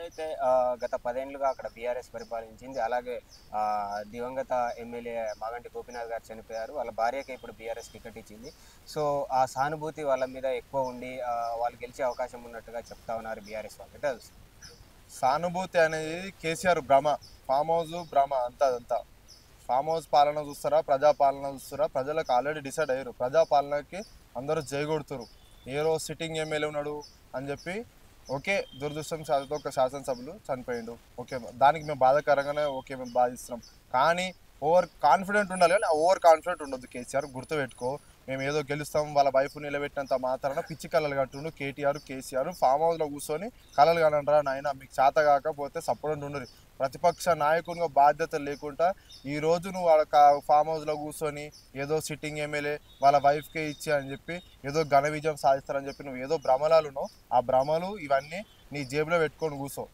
చూసుకున్నట్టయితే గత 10 ఏళ్లుగా అక్కడ బీఆర్ఎస్ పరిపాలించింది. అలాగే దివంగత ఎమ్మెల్యే మాగంటి గోపీనాథ్ గారు చనిపోయారు. వాళ్ళ భార్యకే ఇప్పుడు బీఆర్ఎస్ టికెట్ ఇచ్చింది. సో, ఆ సానుభూతి వాళ్ళ మీద ఎక్కువ ఉండి వాళ్ళు గెలిచే అవకాశం ఉన్నట్టుగా చెప్తా ఉన్నారు బీఆర్ఎస్ వాళ్ళు. ఎట్లా చూస్తారు? సానుభూతి అనేది కేసీఆర్ భ్రమ. ఫామ్ హౌస్ భ్రమ అంతా అదంతా. ఫామ్ హౌస్ పాలన చూస్తారా? ప్రజా పాలన చూస్తారా? ప్రజలకు ఆల్రెడీ డిసైడ్ అయ్యారు. ప్రజా పాలనకి అందరూ జై కొడుతురు. ఏ రోజు సిట్టింగ్ ఎమ్మెల్యే ఉన్నాడు అని చెప్పి ఓకే. దురదృష్టం ఒక శాసనసభ్యులు చనిపోయిండు. ఓకే. దానికి మేము బాధాకరంగానే ఓకే మేము బాధిస్తున్నాం. కానీ ఓవర్ కాన్ఫిడెంట్ ఉండాలి కానీ ఓవర్ కాన్ఫిడెంట్ ఉండొద్దు కేసీఆర్. గుర్తుపెట్టుకో. మేము ఏదో గెలుస్తాం వాళ్ళ వైఫ్ నిలబెట్టినంత మాత్రాన పిచ్చి కళలు కంటుండు కేటీఆర్, కేసీఆర్. ఫామ్ హౌస్‌లో కూర్చొని కలలు కనండిరా నాయనా మీకు చేత కాకపోతే సప్పుడేంటి ఉండుర్రి. ప్రతిపక్ష నాయకునిగా బాధ్యత లేకుండా ఈరోజు నువ్వు ఆడ ఫామ్ హౌస్‌లో కూర్చొని ఏదో సిట్టింగ్ ఎమ్మెల్యే వాళ్ళ వైఫ్‌కే ఇచ్చి అని చెప్పి ఏదో ఘన విజయం సాధిస్తారని చెప్పి నువ్వు ఏదో భ్రమలాలున్నావు. ఆ భ్రమలు ఇవన్నీ నీ జేబులో పెట్టుకొని కూసో.